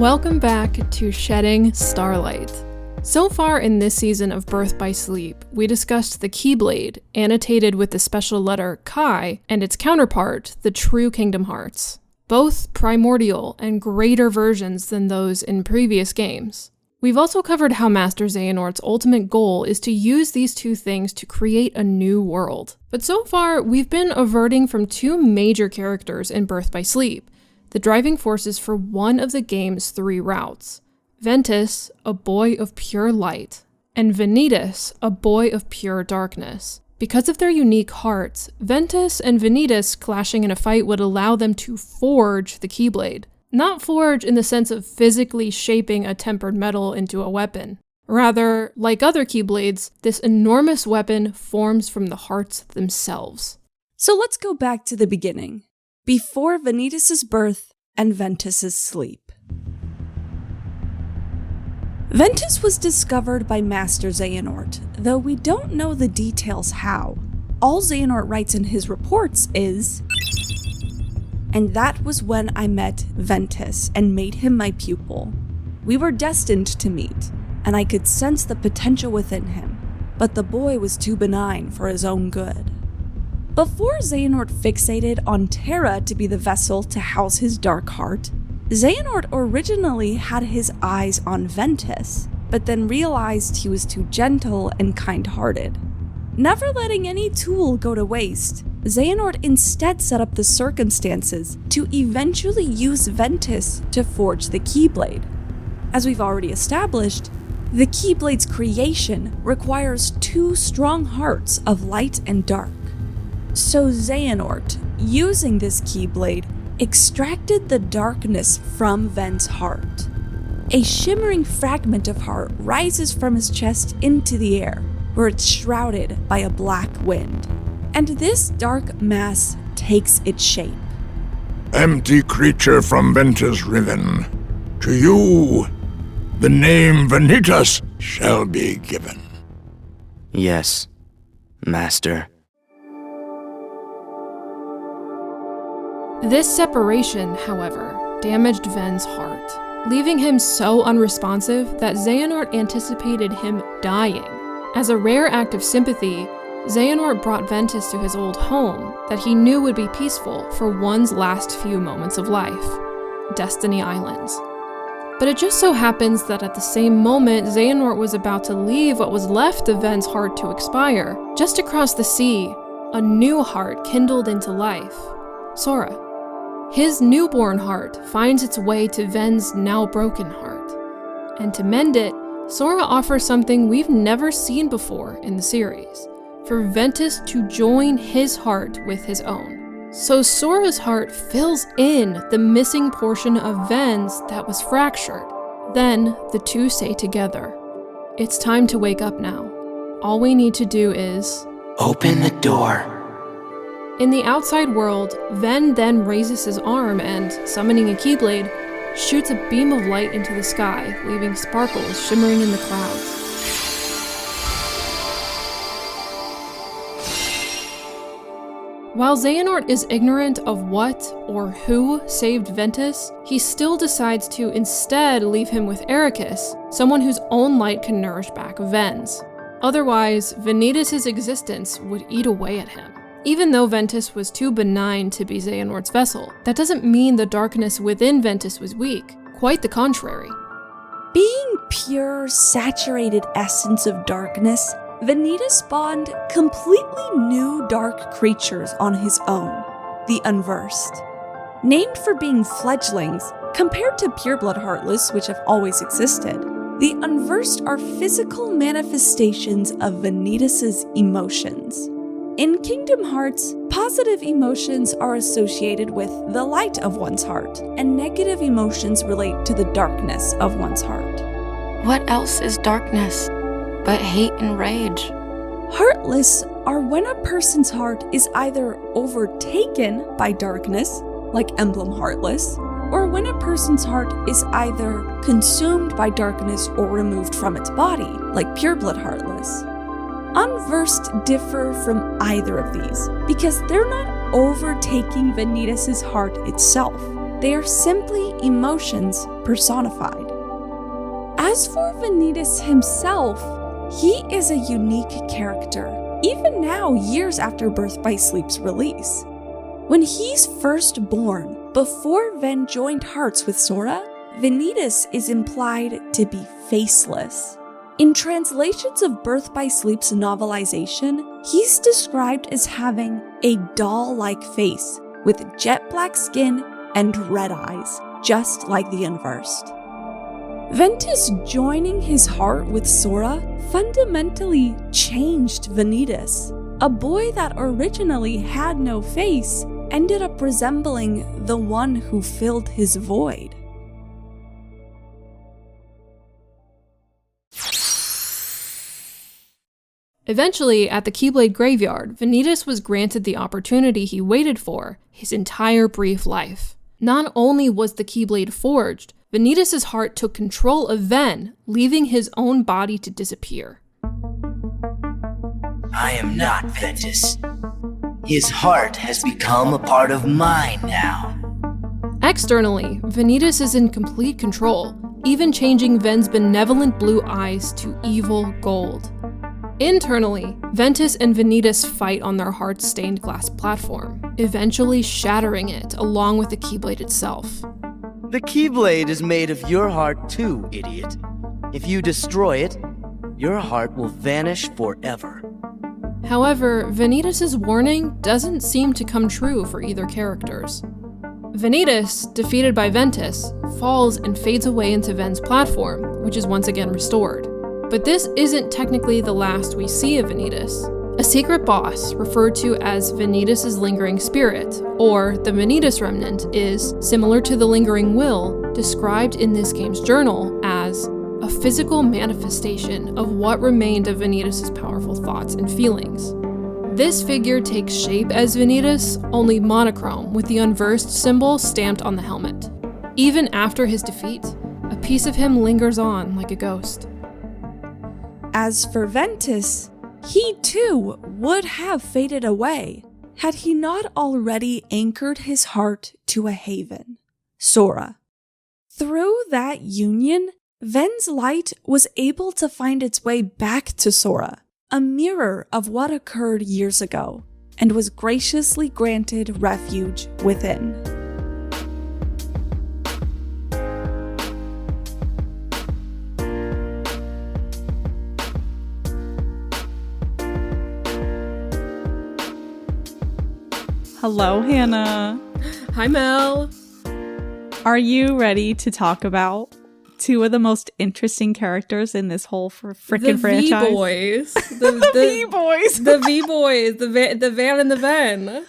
Welcome back to Shedding Starlight. So far in this season of Birth by Sleep, we discussed the Keyblade, annotated with the special letter Chi, and its counterpart, the true Kingdom Hearts. Both primordial and greater versions than those in previous games. We've also covered how Master Xehanort's ultimate goal is to use these two things to create a new world. But so far, we've been averting from two major characters in Birth by Sleep, the driving forces for one of the game's three routes. Ventus, a boy of pure light, and Vanitas, a boy of pure darkness. Because of their unique hearts, Ventus and Vanitas clashing in a fight would allow them to forge the Keyblade. Not forge in the sense of physically shaping a tempered metal into a weapon. Rather, like other Keyblades, this enormous weapon forms from the hearts themselves. So let's go back to the beginning, before Vanitas' birth and Ventus' sleep. Ventus was discovered by Master Xehanort, though we don't know the details how. All Xehanort writes in his reports is, "And that was when I met Ventus and made him my pupil. We were destined to meet, and I could sense the potential within him, but the boy was too benign for his own good." Before Xehanort fixated on Terra to be the vessel to house his dark heart, Xehanort originally had his eyes on Ventus, but then realized he was too gentle and kind-hearted. Never letting any tool go to waste, Xehanort instead set up the circumstances to eventually use Ventus to forge the Keyblade. As we've already established, the Keyblade's creation requires two strong hearts of light and dark. So Xehanort, using this Keyblade, extracted the darkness from Ven's heart. A shimmering fragment of heart rises from his chest into the air, where it's shrouded by a black wind. And this dark mass takes its shape. Empty creature from Ventus Riven, to you, the name Vanitas shall be given. Yes, Master. This separation, however, damaged Ven's heart, leaving him so unresponsive that Xehanort anticipated him dying. As a rare act of sympathy, Xehanort brought Ventus to his old home that he knew would be peaceful for one's last few moments of life, Destiny Islands. But it just so happens that at the same moment Xehanort was about to leave what was left of Ven's heart to expire, just across the sea, a new heart kindled into life, Sora. His newborn heart finds its way to Ven's now broken heart. And to mend it, Sora offers something we've never seen before in the series, for Ventus to join his heart with his own. So Sora's heart fills in the missing portion of Ven's that was fractured. Then the two say together, "It's time to wake up now. All we need to do is Open the door." In the outside world, Ven then raises his arm and, summoning a Keyblade, shoots a beam of light into the sky, leaving sparkles shimmering in the clouds. While Xehanort is ignorant of what or who saved Ventus, he still decides to instead leave him with Ericus, someone whose own light can nourish back Ven's. Otherwise, Vanitas' existence would eat away at him. Even though Ventus was too benign to be Xehanort's vessel, that doesn't mean the darkness within Ventus was weak. Quite the contrary. Being pure, saturated essence of darkness, Vanitas spawned completely new dark creatures on his own, the Unversed. Named for being fledglings, compared to pureblood Heartless, which have always existed, the Unversed are physical manifestations of Vanitas' emotions. In Kingdom Hearts, positive emotions are associated with the light of one's heart, and negative emotions relate to the darkness of one's heart. What else is darkness but hate and rage? Heartless are when a person's heart is either overtaken by darkness, like Emblem Heartless, or when a person's heart is either consumed by darkness or removed from its body, like Pureblood Heartless. Unversed differ from either of these because they're not overtaking Vanitas' heart itself. They are simply emotions personified. As for Vanitas himself, he is a unique character, even now years after Birth by Sleep's release. When he's first born, before Ven joined hearts with Sora, Vanitas is implied to be faceless. In translations of Birth by Sleep's novelization, he's described as having a doll-like face with jet black skin and red eyes, just like the Unversed. Ventus joining his heart with Sora fundamentally changed Vanitas. A boy that originally had no face ended up resembling the one who filled his void. Eventually, at the Keyblade Graveyard, Vanitas was granted the opportunity he waited for his entire brief life. Not only was the Keyblade forged, Vanitas' heart took control of Ven, leaving his own body to disappear. I am not Ventus. His heart has become a part of mine now. Externally, Vanitas is in complete control, even changing Ven's benevolent blue eyes to evil gold. Internally, Ventus and Vanitas fight on their heart's stained glass platform, eventually shattering it along with the Keyblade itself. The Keyblade is made of your heart too, idiot. If you destroy it, your heart will vanish forever. However, Vanitas' warning doesn't seem to come true for either characters. Vanitas, defeated by Ventus, falls and fades away into Ven's platform, which is once again restored. But this isn't technically the last we see of Vanitas. A secret boss, referred to as Vanitas' lingering spirit, or the Vanitas remnant, is, similar to the lingering will, described in this game's journal as a physical manifestation of what remained of Vanitas' powerful thoughts and feelings. This figure takes shape as Vanitas, only monochrome, with the Unversed symbol stamped on the helmet. Even after his defeat, a piece of him lingers on like a ghost. As for Ventus, he too would have faded away had he not already anchored his heart to a haven, Sora. Through that union, Ven's light was able to find its way back to Sora, a mirror of what occurred years ago, and was graciously granted refuge within. Hello, Hannah. Hi, Mel. Are you ready to talk about two of the most interesting characters in this whole frickin' franchise? V-boys. The V-boys. The V-boys. The Van and the Ven.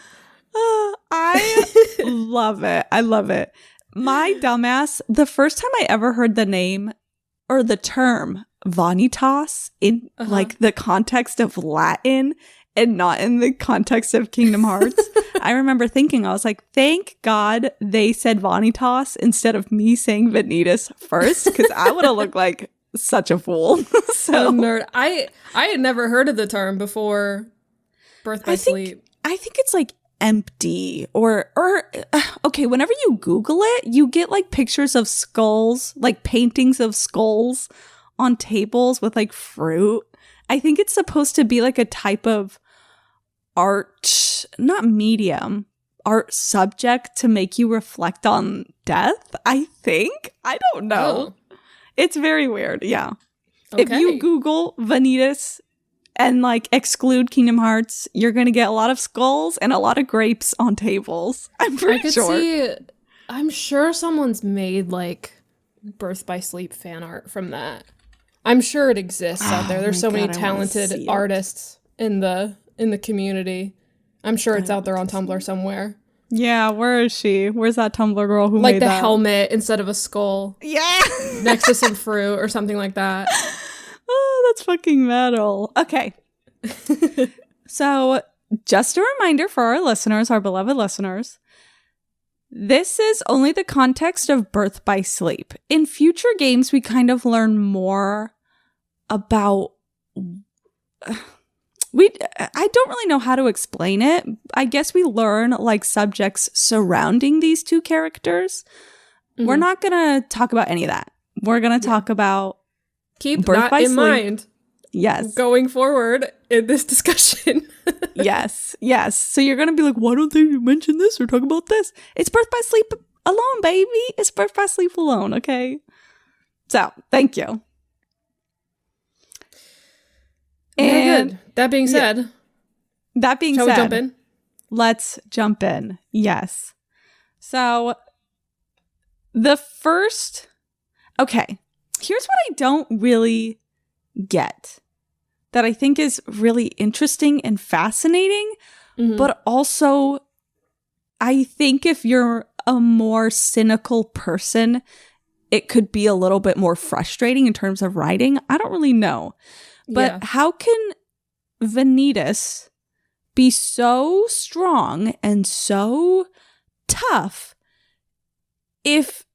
I love it. I love it. My dumbass, the first time I ever heard the name or the term Vanitas in like the context of Latin and not in the context of Kingdom Hearts, I remember thinking, I was like, thank God they said Vanitas instead of me saying Vanitas first, because I would have looked like such a fool. So nerd. I had never heard of the term before Birth by Sleep. I think it's like empty or okay, whenever you Google it, you get like pictures of skulls, like paintings of skulls on tables with like fruit. I think it's supposed to be like a type of art, not medium, art subject to make you reflect on death, I think. I don't know. Oh. It's very weird, yeah. Okay. If you Google Vanitas and like exclude Kingdom Hearts, you're going to get a lot of skulls and a lot of grapes on tables. I'm pretty sure. I'm sure someone's made like Birth by Sleep fan art from that. I'm sure it exists out there. There's so many talented artists in the community. I'm sure it's out there on Tumblr somewhere. Yeah, where is she? Where's that Tumblr girl who like made the that? helmet instead of a skull. Yeah. Next to some fruit or something like that. Oh, that's fucking metal. Okay. So, just a reminder for our listeners, our beloved listeners, this is only the context of Birth by Sleep. In future games, we kind of learn more about I don't really know how to explain it. I guess we learn like subjects surrounding these two characters. We're not going to talk about any of that. We're going to talk about Keep Birth that by in Sleep. mind. Yes. Going forward in this discussion. Yes. So you're going to be like, why don't they mention this or talk about this? It's Birth by Sleep alone, baby. It's Birth by Sleep alone, okay? So, thank you. And good. That being said, shall we jump in? Let's jump in. Yes. So, okay, here's what I don't really get that I think is really interesting and fascinating, but also I think if you're a more cynical person, it could be a little bit more frustrating in terms of writing. I don't really know. But how can Vanitas be so strong and so tough if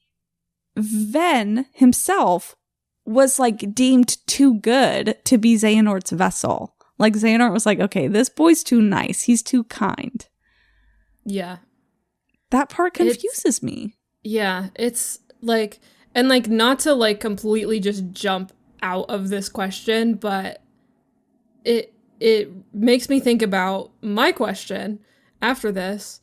Ven himself was like deemed too good to be Xehanort's vessel? Like Xehanort was like, okay, this boy's too nice. He's too kind. Yeah. That part confuses me. Yeah. It's like, and like not to like completely just jump out of this question, but it makes me think about my question after this,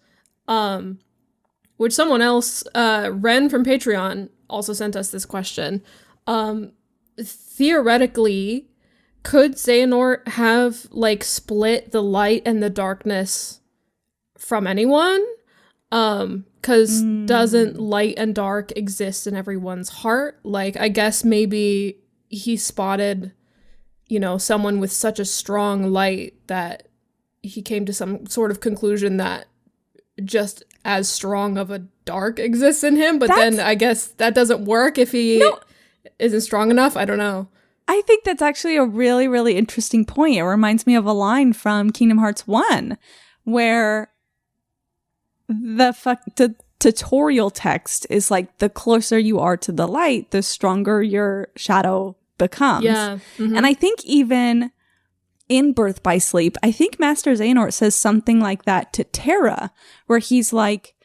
which someone else, Ren from Patreon, also sent us this question. Theoretically, could Xehanort have like split the light and the darkness from anyone? Because doesn't light and dark exist in everyone's heart? Like, I guess maybe he spotted, you know, someone with such a strong light that he came to some sort of conclusion that just as strong of a dark exists in him. But then I guess that doesn't work if he isn't strong enough. I don't know. I think that's actually a really, really interesting point. It reminds me of a line from Kingdom Hearts 1 where the tutorial text is like, the closer you are to the light, the stronger your shadow becomes. Yeah. And I think even in Birth by Sleep, I think Master Xehanort says something like that to Terra, where he's like,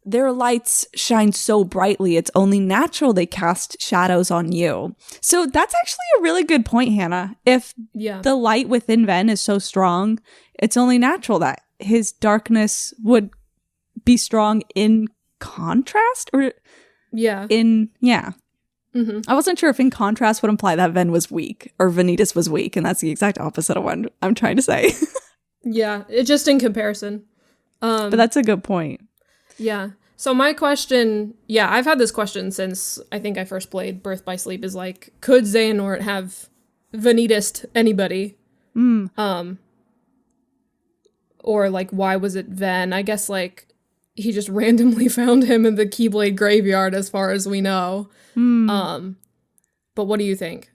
their lights shine so brightly, it's only natural they cast shadows on you. So that's actually a really good point, Hannah. If the light within Ven is so strong, it's only natural that his darkness would be strong in contrast, or I wasn't sure if in contrast would imply that Ven was weak or Vanitas was weak, and that's the exact opposite of what I'm trying to say. Yeah, it's just in comparison. But that's a good point. Yeah. So my question, I've had this question since I think I first played Birth by Sleep, is like, could Xehanort have Vanitas anybody? Or like, why was it Ven? I guess like he just randomly found him in the Keyblade graveyard as far as we know. But what do you think?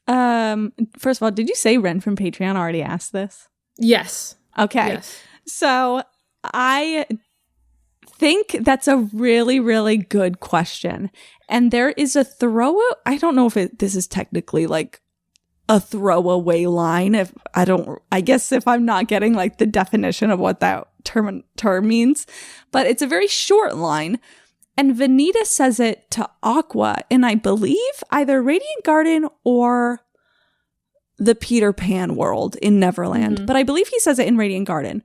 First of all, did you say Ren from Patreon already asked this? Yes. Okay. Yes. So I think that's a really, really good question. And there is a I don't know if this is technically like a throwaway line. I guess if I'm not getting like the definition of what that term means, but it's a very short line. And Vanitas says it to Aqua in, I believe, either Radiant Garden or the Peter Pan world in Neverland. But I believe he says it in Radiant Garden,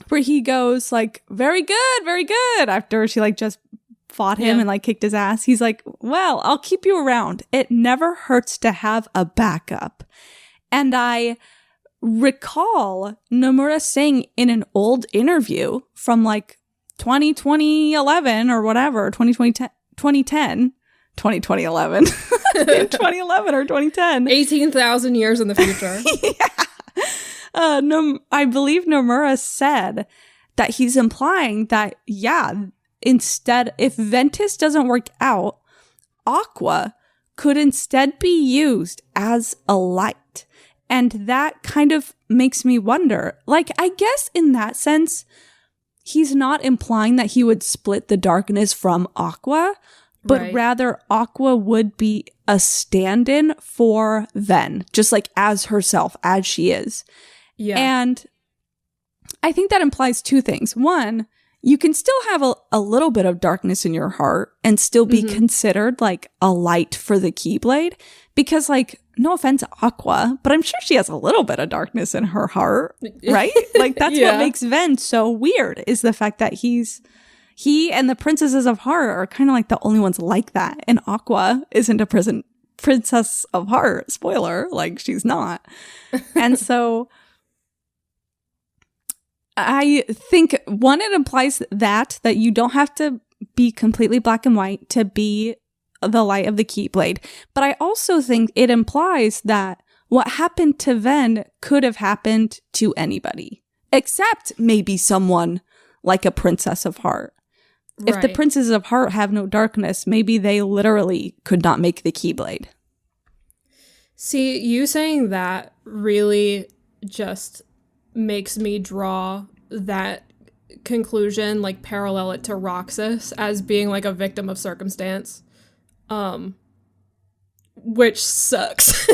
where he goes like, very good, after she like just fought him and like kicked his ass. He's like, well, I'll keep you around. It never hurts to have a backup. And I recall Nomura saying in an old interview from like 2011 or whatever, 2010, 2011, in 2011 or 2010. 18,000 years in the future. I believe Nomura said that he's implying that, instead, if Ventus doesn't work out, Aqua could instead be used as a light. And that kind of makes me wonder, like, I guess in that sense, he's not implying that he would split the darkness from Aqua, but Right. rather Aqua would be a stand-in for Ven, just like as herself, as she is. Yeah. And I think that implies two things. One, you can still have a little bit of darkness in your heart and still be considered like a light for the Keyblade. Because, like, no offense, Aqua, but I'm sure she has a little bit of darkness in her heart, right? Like, that's Yeah. what makes Ven so weird, is the fact that he and the Princesses of Heart are kind of like the only ones like that. And Aqua isn't a princess of heart. Spoiler, like, she's not. And so I think, one, it implies that you don't have to be completely black and white to be the light of the Keyblade. But I also think it implies that what happened to Ven could have happened to anybody, except maybe someone like a Princess of Heart. If the Right. Princesses of Heart have no darkness, maybe they literally could not make the Keyblade. See, you saying that really just makes me draw that conclusion, like parallel it to Roxas as being like a victim of circumstance, which sucks.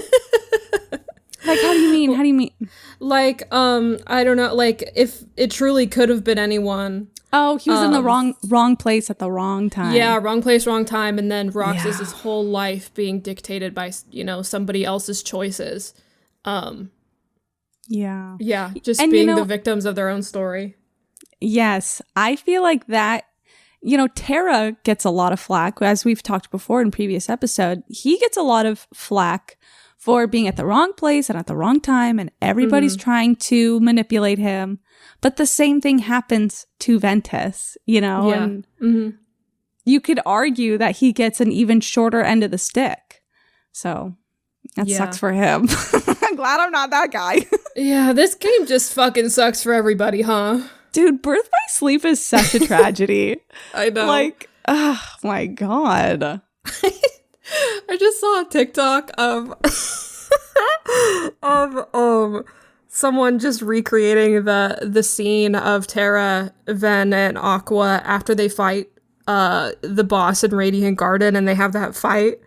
Like, how do you mean? How do you mean? Like, I don't know, like if it truly could have been anyone. Oh, he was in the wrong place at the wrong time. Yeah, wrong place, wrong time, and then Roxas's whole life being dictated by, somebody else's choices. Yeah. Yeah, just And, being the victims of their own story. Yes, I feel like that, Terra gets a lot of flack, as we've talked before in previous episode. He gets a lot of flack for being at the wrong place and at the wrong time, and everybody's trying to manipulate him. But the same thing happens to Ventus, and you could argue that he gets an even shorter end of the stick. So that sucks for him. I'm glad I'm not that guy. Yeah, this game just fucking sucks for everybody, huh? Dude, Birth by Sleep is such a tragedy. I know. Like, oh my God. I just saw a TikTok of someone just recreating the scene of Terra, Ven, and Aqua after they fight the boss in Radiant Garden, and they have that fight.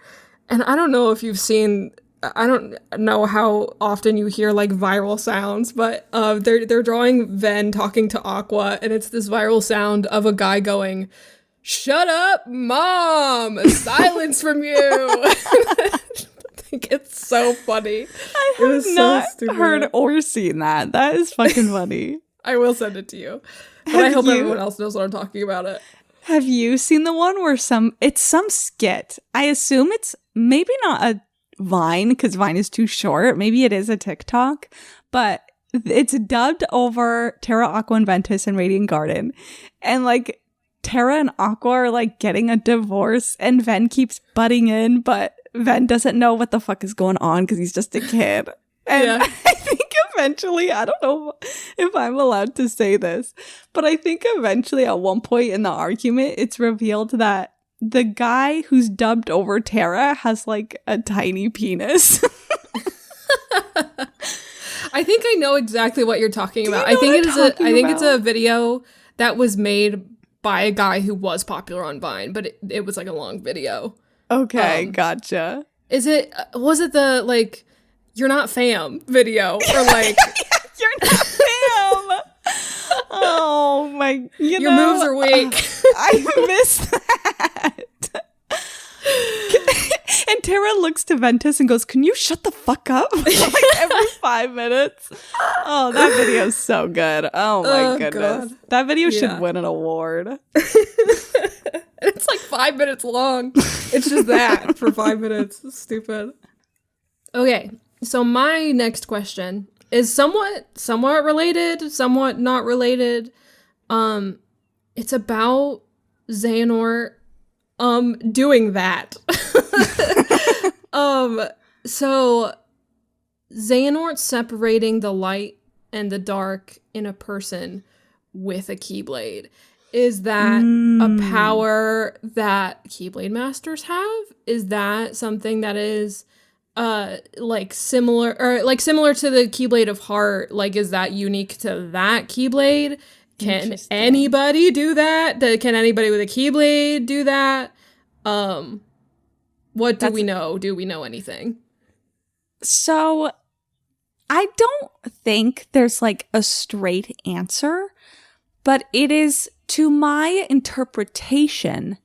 And I don't know if you've seen, I don't know how often you hear like viral sounds, but they're drawing Ven talking to Aqua, and it's this viral sound of a guy going, "Shut up, Mom! Silence from you!" I think it's so funny. I have not heard or seen that. That is fucking funny. I will send it to you. But I hope everyone else knows what I'm talking about it. Have you seen the one where it's some skit? I assume it's maybe not a Vine, because Vine is too short. Maybe it is a TikTok, but it's dubbed over Terra, Aqua, and Ventus in Radiant Garden. And like Terra and Aqua are like getting a divorce, and Ven keeps butting in, but Ven doesn't know what the fuck is going on because he's just a kid. And I think eventually, I don't know if I'm allowed to say this, but I think eventually at one point in the argument, it's revealed that the guy who's dubbed over Terra has like a tiny penis. I think I know exactly what you're talking about. I think it's a video that was made by a guy who was popular on Vine, but it was like a long video. Okay, gotcha. Was it the like "You're not fam" video, or like "You're not fam"? Oh my! Your moves are weak. I missed that. And Terra looks to Ventus and goes, "Can you shut the fuck up?" Like every 5 minutes. Oh, that video is so good. Oh my goodness. God. That video should win an award. It's like 5 minutes long. It's just that for 5 minutes. It's stupid. Okay, so my next question is somewhat related, somewhat not related. It's about Xehanort doing that. So Xehanort separating the light and the dark in a person with a Keyblade. Is that a power that Keyblade masters have? Is that something that is like similar to the Keyblade of Heart? Like, is that unique to that Keyblade? Can anybody do that? Can anybody with a Keyblade do that? What do we know? Do we know anything? So I don't think there's like a straight answer, but it is, to my interpretation,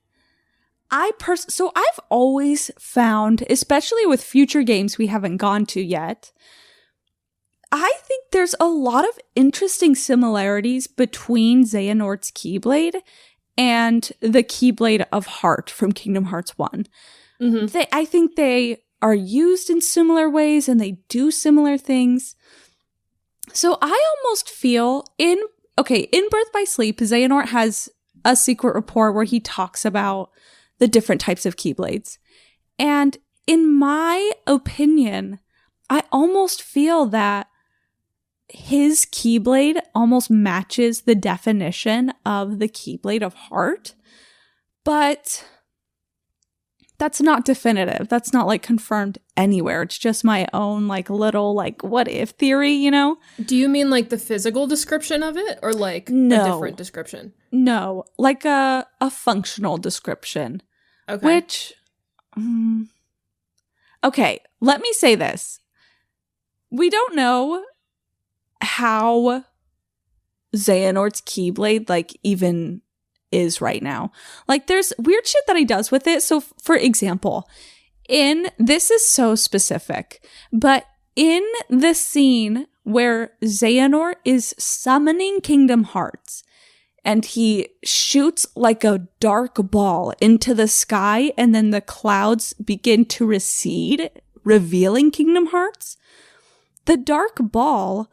so I've always found, especially with future games we haven't gone to yet, I think there's a lot of interesting similarities between Xehanort's Keyblade and the Keyblade of Heart from Kingdom Hearts 1. Mm-hmm. I think they are used in similar ways and they do similar things. So I almost feel in Birth by Sleep, Xehanort has a secret report where he talks about the different types of Keyblades. And in my opinion, I almost feel that his Keyblade almost matches the definition of the Keyblade of Heart. But that's not definitive. That's not like confirmed anywhere. It's just my own like little like what if theory, you know? Do you mean like the physical description of it or like a different description? No, like a functional description. Okay. Which, okay, let me say this. We don't know how Xehanort's Keyblade like even is right now. Like there's weird shit that he does with it. So for example, this is so specific, but in the scene where Xehanort is summoning Kingdom Hearts and he shoots like a dark ball into the sky and then the clouds begin to recede, revealing Kingdom Hearts, the dark ball,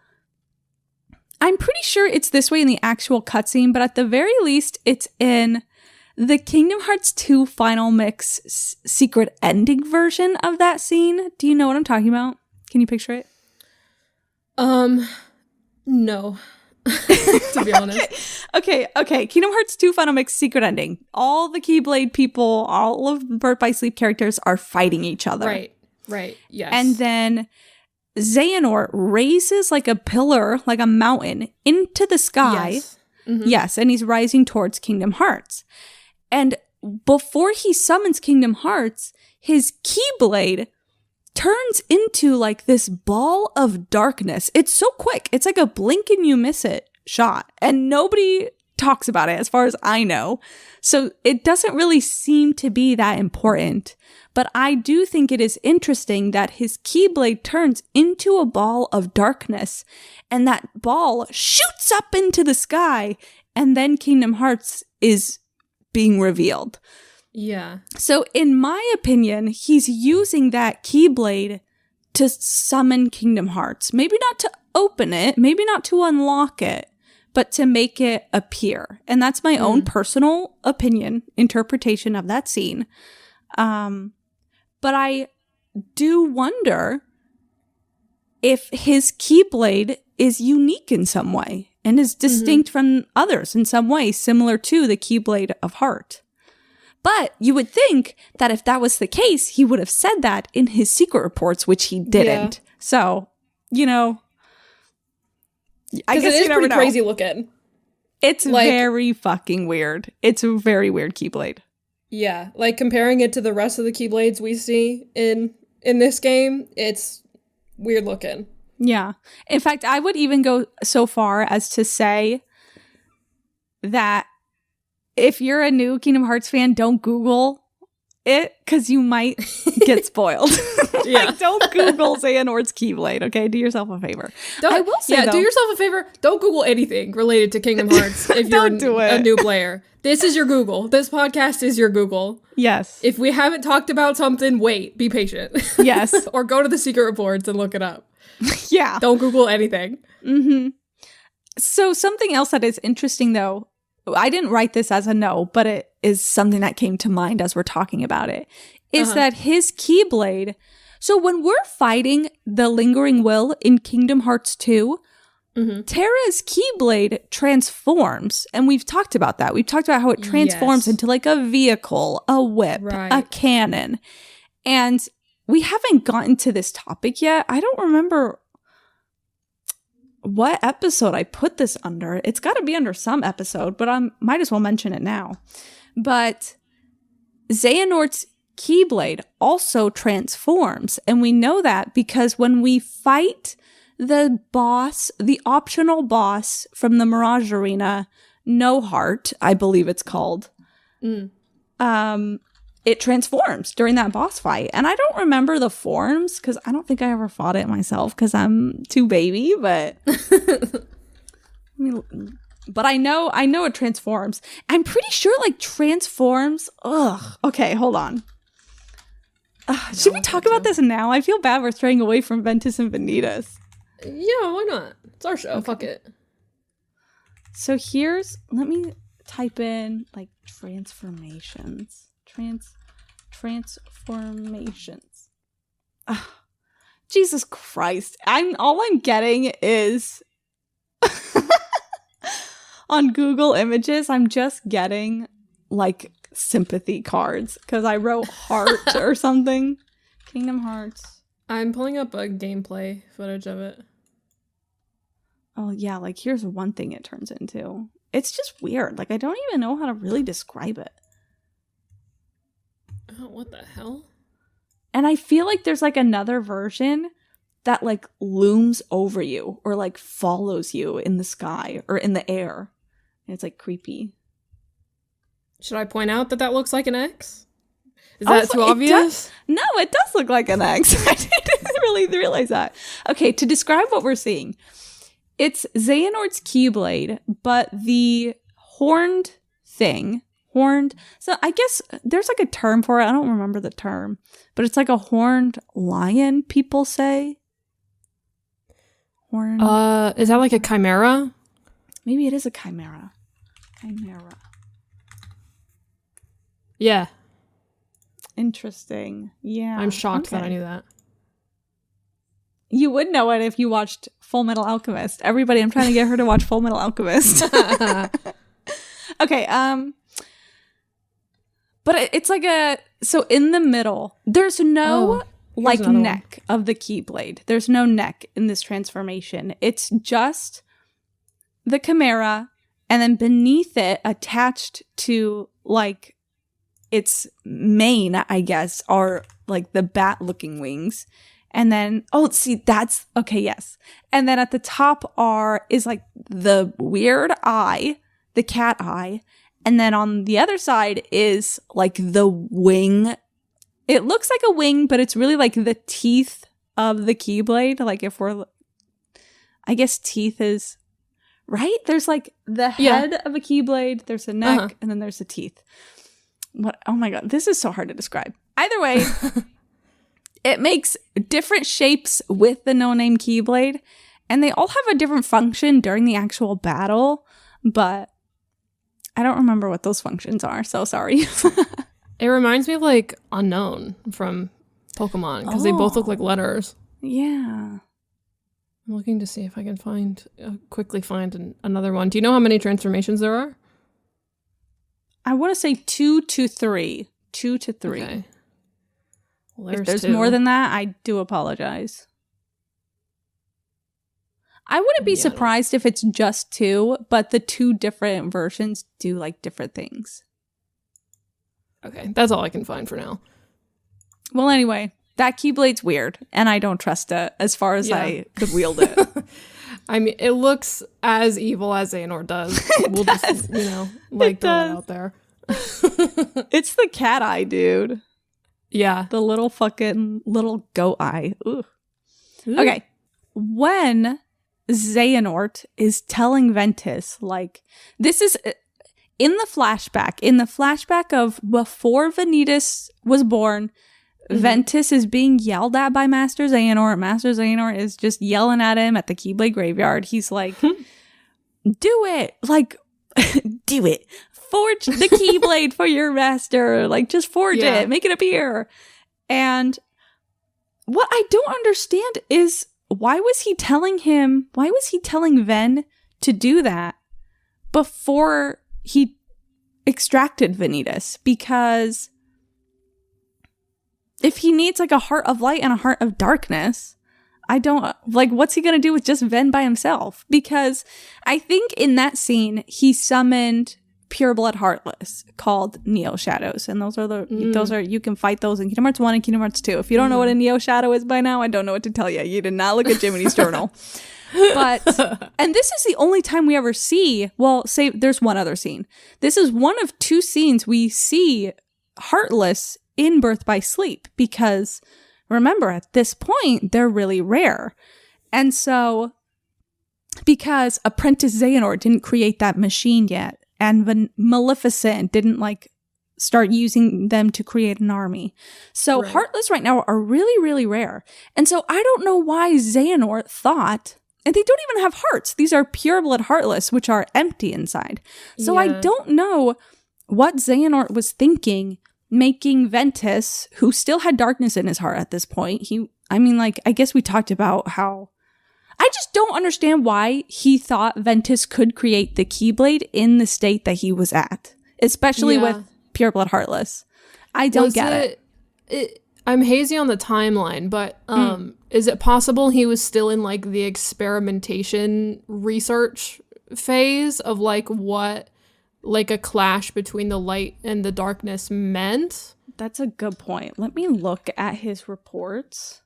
I'm pretty sure it's this way in the actual cutscene, but at the very least, it's in the Kingdom Hearts 2 Final Mix secret ending version of that scene. Do you know what I'm talking about? Can you picture it? No. To be honest. Okay. Kingdom Hearts 2 Final Mix secret ending. All the Keyblade people, all of Birth by Sleep characters are fighting each other. Right. Yes. And then Xehanort raises like a pillar, like a mountain, into the sky. Yes. Mm-hmm. Yes, and he's rising towards Kingdom Hearts. And before he summons Kingdom Hearts, his Keyblade turns into like this ball of darkness. It's so quick. It's like a blink and you miss it shot. And nobody talks about it as far as I know. So it doesn't really seem to be that important. But I do think it is interesting that his Keyblade turns into a ball of darkness and that ball shoots up into the sky and then Kingdom Hearts is being revealed. Yeah. So in my opinion, he's using that Keyblade to summon Kingdom Hearts. Maybe not to open it, maybe not to unlock it, but to make it appear. And that's my own personal opinion, interpretation of that scene. But I do wonder if his Keyblade is unique in some way and is distinct from others in some way, similar to the Keyblade of Heart. But you would think that if that was the case, he would have said that in his secret reports, which he didn't. Yeah. So, you know, I guess it is pretty crazy looking. It's like, very fucking weird. It's a very weird Keyblade. Yeah, like comparing it to the rest of the Keyblades we see in this game, it's weird looking. Yeah. In fact, I would even go so far as to say that if you're a new Kingdom Hearts fan, don't Google it because you might get spoiled. Yeah. Like, don't Google Xehanort's Keyblade, okay? Do yourself a favor. I will say, do yourself a favor. Don't Google anything related to Kingdom Hearts if you're a new player. This is your Google. This podcast is your Google. Yes. If we haven't talked about something, wait. Be patient. Yes. Or go to the secret reports and look it up. Yeah. Don't Google anything. Mm-hmm. So something else that is interesting, though, I didn't write this as a no, but it is something that came to mind as we're talking about it, is that his Keyblade, so when we're fighting the Lingering Will in Kingdom Hearts 2, Terra's Keyblade transforms, and we've talked about that. We've talked about how it transforms into like a vehicle, a whip, a cannon, and we haven't gotten to this topic yet. I don't remember what episode I put this under. It's got to be under some episode, but I might as well mention it now. But Xehanort's Keyblade also transforms, and we know that because when we fight the boss, the optional boss from the Mirage Arena, No Heart, I believe it's called, it transforms during that boss fight. And I don't remember the forms because I don't think I ever fought it myself because I'm too baby, but but I know it transforms. I'm pretty sure like transforms. Ugh. Okay, hold on. Should we talk about this now? I feel bad we're straying away from Ventus and Vanitas. Yeah, why not? It's our show. Okay. Fuck it. So let me type in like transformations. Transformations. Jesus Christ. All I'm getting is on Google Images, I'm just getting like sympathy cards because I wrote heart or something. Kingdom Hearts. I'm pulling up a gameplay footage of it. Oh yeah, like here's one thing it turns into. It's just weird. Like I don't even know how to really describe it. Oh, what the hell? And I feel like there's like another version that like looms over you or like follows you in the sky or in the air. And it's like creepy. Should I point out that looks like an X? Is that too obvious? No, it does look like an X. I didn't really realize that. Okay, to describe what we're seeing, it's Xehanort's Keyblade, but the horned thing. So I guess there's like a term for it. I don't remember the term, but it's like a horned lion, people say. Is that like a chimera? Maybe it is a chimera. Chimera. Yeah. Interesting. Yeah. I'm shocked that I knew that. You would know it if you watched Full Metal Alchemist. Everybody, I'm trying to get her to watch Full Metal Alchemist. Okay, but it's like so in the middle, there's no like neck of the Keyblade. There's no neck in this transformation. It's just the chimera, and then beneath it, attached to like its mane, I guess, are like the bat-looking wings. And then, that's, okay, yes. And then at the top is like the weird eye, the cat eye. And then on the other side is like the wing. It looks like a wing, but it's really like the teeth of the Keyblade. Like I guess teeth is, right? There's like the head of a Keyblade, there's a neck, and then there's the teeth. Oh my God, this is so hard to describe. Either way, it makes different shapes with the no-name Keyblade, and they all have a different function during the actual battle, but I don't remember what those functions are, so sorry. It reminds me of like Unknown from Pokemon, because they both look like letters. Yeah. I'm looking to see if I can quickly find another one. Do you know how many transformations there are? I want to say 2 to 3. 2 to 3. Okay. Well, if there's more than that, I do apologize. I wouldn't be surprised if it's just 2, but the 2 different versions do like different things. Okay, that's all I can find for now. Well, anyway, that Keyblade's weird, and I don't trust it as far as I could wield it. I mean, it looks as evil as Xehanort does. We'll just, throw that out there. It's the cat eye, dude. Yeah. The little goat eye. Ooh. Okay. When Xehanort is telling Ventus, like, this is in the flashback of before Vanitas was born, Ventus is being yelled at by Master Xehanort. Master Xehanort is just yelling at him at the Keyblade graveyard. He's like, do it. Like, do it. Forge the Keyblade for your master. Like, just forge it. Make it appear. And what I don't understand is why was he telling Ven to do that before he extracted Vanitas? Because if he needs like a heart of light and a heart of darkness, I don't like, what's he going to do with just Ven by himself? Because I think in that scene, he summoned pureblood Heartless called Neo Shadows, and those are you can fight those in Kingdom Hearts 1 and Kingdom Hearts 2. If you don't know what a Neo Shadow is by now, I don't know what to tell you. You did not look at Jiminy's journal. But and this is the only time we ever see, well, say there's one other scene. This is one of two scenes we see Heartless in Birth by Sleep, because remember, at this point they're really rare. And so because Apprentice Xehanort didn't create that machine yet, and Maleficent didn't start using them to create an army. So Heartless right now are really, really rare. And so I don't know why Xehanort thought, and they don't even have hearts. These are pureblood Heartless, which are empty inside. So I don't know what Xehanort was thinking, making Ventus, who still had darkness in his heart at this point. I guess we talked about how I just don't understand why he thought Ventus could create the Keyblade in the state that he was at, especially with pureblood Heartless. I don't get it. I'm hazy on the timeline, but is it possible he was still in the experimentation research phase of what a clash between the light and the darkness meant? That's a good point. Let me look at his reports.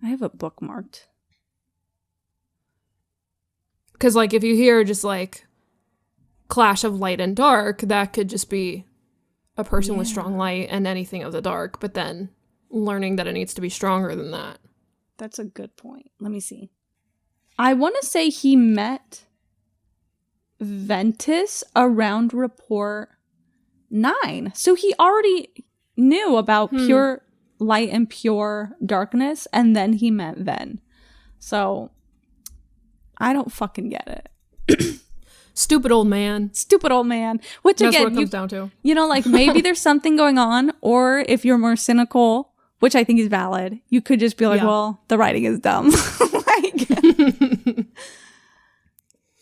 I have it bookmarked. Because if you hear just clash of light and dark, that could just be a person with strong light and anything of the dark, but then learning that it needs to be stronger than that. That's a good point. Let me see. I want to say he met Ventus around report 9. So he already knew about pure light and pure darkness, and then he met Ven. So I don't fucking get it. Stupid old man. Which That's again, what it comes down to. Maybe there's something going on, or if you're more cynical, which I think is valid, you could just be well, the writing is dumb.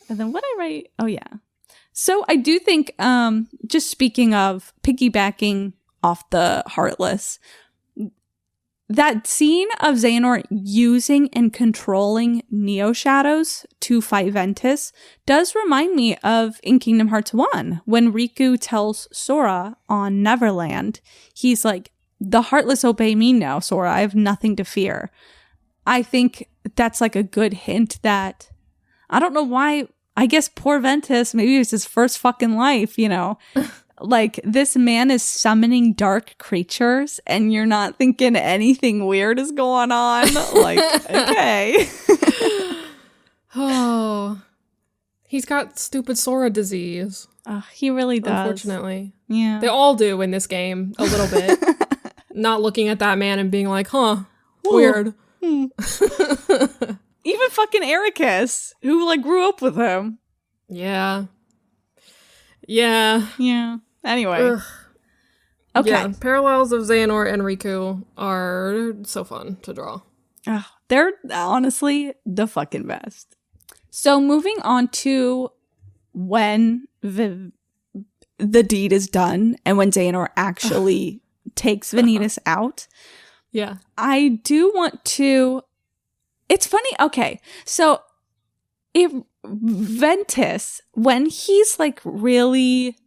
And then what I write? Oh yeah. So I do think, just speaking of piggybacking off the Heartless, that scene of Xehanort using and controlling Neo Shadows to fight Ventus does remind me of in Kingdom Hearts 1, when Riku tells Sora on Neverland, he's like, the Heartless obey me now, Sora. I have nothing to fear. I think that's a good hint that, I don't know why, I guess poor Ventus, maybe it was his first fucking life, this man is summoning dark creatures and you're not thinking anything weird is going on. Okay. Oh, he's got stupid Sora disease. He really does. Unfortunately. Yeah. They all do in this game, a little bit. Not looking at that man and being weird. Even fucking Ericus, who grew up with him. Yeah. Anyway. Ugh. Okay. Yeah, parallels of Xehanort and Riku are so fun to draw. They're honestly the fucking best. So moving on to when the deed is done and when Xehanort actually takes Vanitas out. Yeah. I do want to... It's funny. Okay. So if Ventus, when he's really...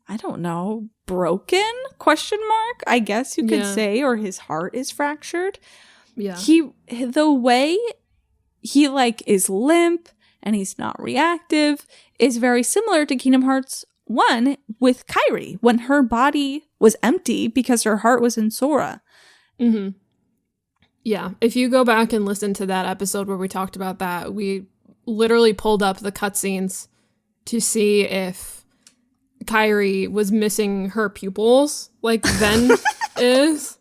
I don't know, broken? ? I guess you could say, or his heart is fractured. Yeah. The way he is limp and he's not reactive is very similar to Kingdom Hearts 1 with Kairi, when her body was empty because her heart was in Sora. Mm-hmm. Yeah. If you go back and listen to that episode where we talked about that, we literally pulled up the cutscenes to see if Kairi was missing her pupils, Ven is.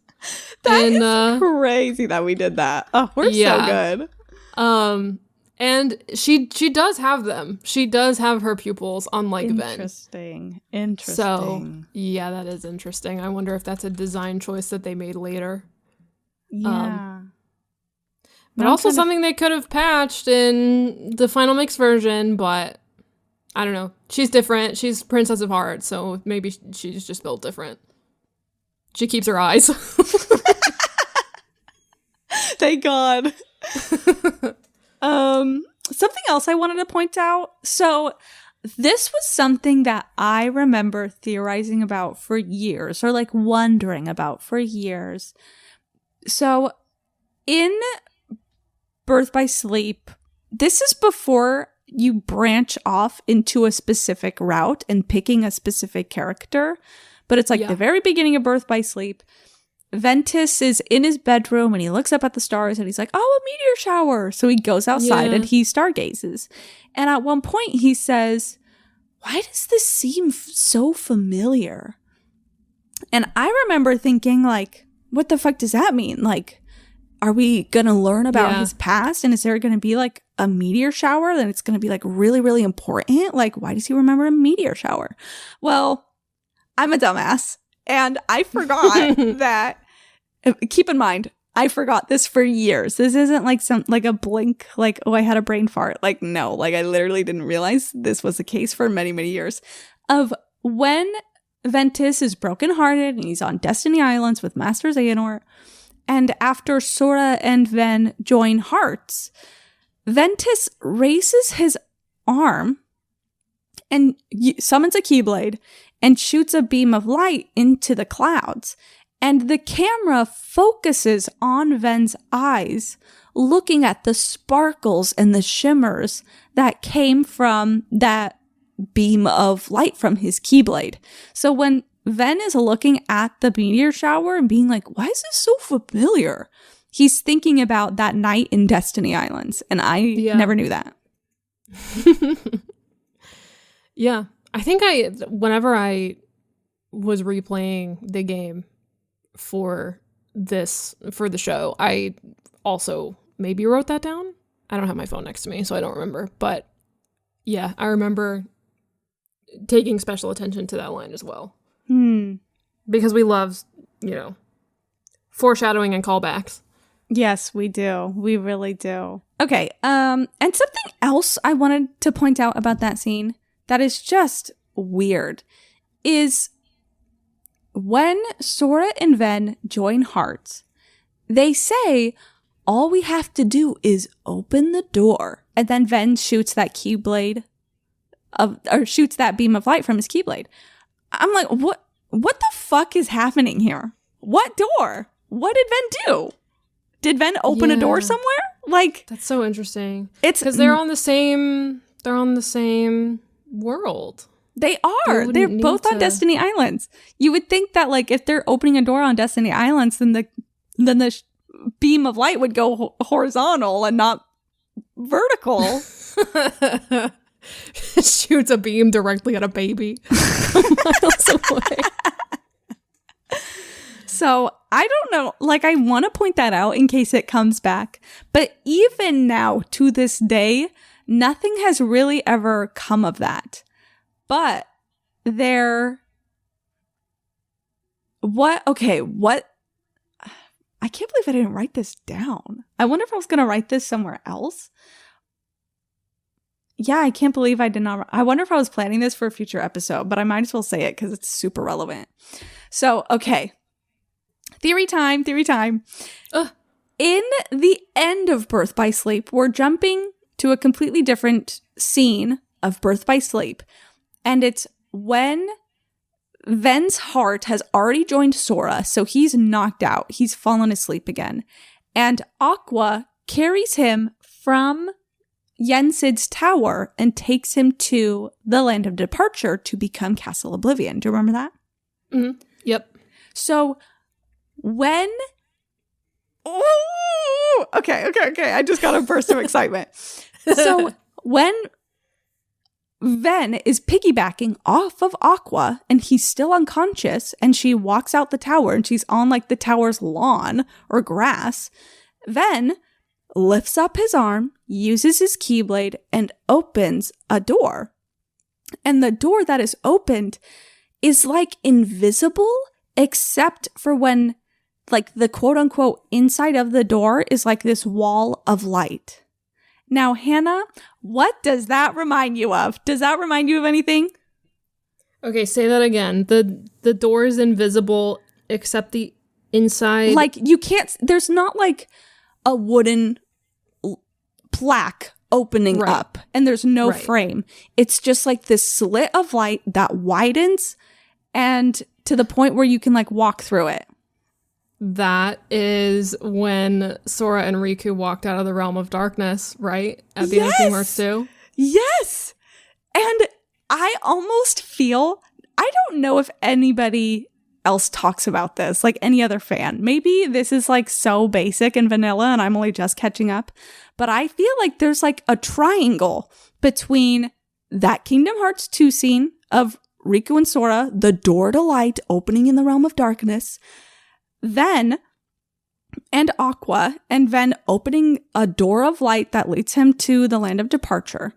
That is crazy that we did that. Oh, we're so good. And she does have them. She does have her pupils, unlike Ven. Interesting. So, yeah, that is interesting. I wonder if that's a design choice that they made later. Yeah. But also something they could have patched in the Final Mix version, but I don't know. She's different. She's Princess of Heart, so maybe she's just built different. She keeps her eyes. Thank God. Something else I wanted to point out. So this was something that I remember theorizing about for years, or like wondering about for years. So in Birth by Sleep, this is before you branch off into a specific route and picking a specific character. But it's like the very beginning of Birth by Sleep. Ventus is in his bedroom and he looks up at the stars and he's like, oh, a meteor shower. So he goes outside and he stargazes. And at one point he says, why does this seem so familiar? And I remember thinking, like, what the fuck does that mean? Like, are we going to learn about his past? And is there going to be like a meteor shower? Then it's going to be like really, really important. Like, why does he remember a meteor shower? Well, I'm a dumbass and I forgot that. Keep in mind, I forgot this for years. This isn't like a blink, like, oh, I had a brain fart. Like, no, like I literally didn't realize this was the case for many, many years. Of when Ventus is brokenhearted and he's on Destiny Islands with Master Xehanort. And after Sora and Ven join hearts, Ventus raises his arm and summons a Keyblade and shoots a beam of light into the clouds. And the camera focuses on Ven's eyes, looking at the sparkles and the shimmers that came from that beam of light from his Keyblade. So when Ven is looking at the meteor shower and being like, why is this so familiar? He's thinking about that night in Destiny Islands. And I never knew that. Yeah. I think whenever I was replaying the game for the show, I also maybe wrote that down. I don't have my phone next to me, so I don't remember. But yeah, I remember taking special attention to that line as well. Because we love, foreshadowing and callbacks. Yes, we do. We really do. Okay, and something else I wanted to point out about that scene that is just weird is when Sora and Ven join hearts, they say, all we have to do is open the door. And then Ven shoots that Keyblade, or shoots that beam of light from his Keyblade. I'm like, what the fuck is happening here? What door? What did Ven do? Did Ven open a door somewhere? Like, that's so interesting. It's because they're on the same world. They are. They're both on Destiny Islands. You would think that, like, if they're opening a door on Destiny Islands, then the beam of light would go horizontal and not vertical. Shoots a beam directly at a baby miles away. So I don't know, like, I want to point that out in case it comes back. But even now, to this day, nothing has really ever come of that. But I can't believe I didn't write this down. I wonder if I was going to write this somewhere else. Yeah, I can't believe I did not. I wonder if I was planning this for a future episode, but I might as well say it because it's super relevant. So, okay. Theory time. In the end of Birth by Sleep, we're jumping to a completely different scene of Birth by Sleep. And it's when Ven's heart has already joined Sora, so he's knocked out. He's fallen asleep again. And Aqua carries him from Yensid's tower and takes him to the Land of Departure to become Castle Oblivion. Do you remember that? Mm-hmm. Yep. So when... Ooh, okay. I just got a burst of excitement. So when Ven is piggybacking off of Aqua and he's still unconscious and she walks out the tower and she's on like the tower's lawn or grass, Ven lifts up his arm, uses his Keyblade, and opens a door. And the door that is opened is like invisible, except for when like the quote unquote inside of the door is like this wall of light. Now, Hannah, what does that remind you of? Does that remind you of anything? Okay, say that again. The door is invisible except the inside. Like you can't, there's not like a wooden plaque opening right. up and there's no Right. frame. It's just like this slit of light that widens and to the point where you can like walk through it. That is when Sora and Riku walked out of the realm of darkness, right? At the end of Kingdom Hearts 2. Yes. And I almost feel, I don't know if anybody else talks about this, like any other fan. Maybe this is like so basic and vanilla and I'm only just catching up. But I feel like there's like a triangle between that Kingdom Hearts 2 scene of Riku and Sora, the door to light opening in the realm of darkness, then and Aqua, and Ven opening a door of light that leads him to the land of departure.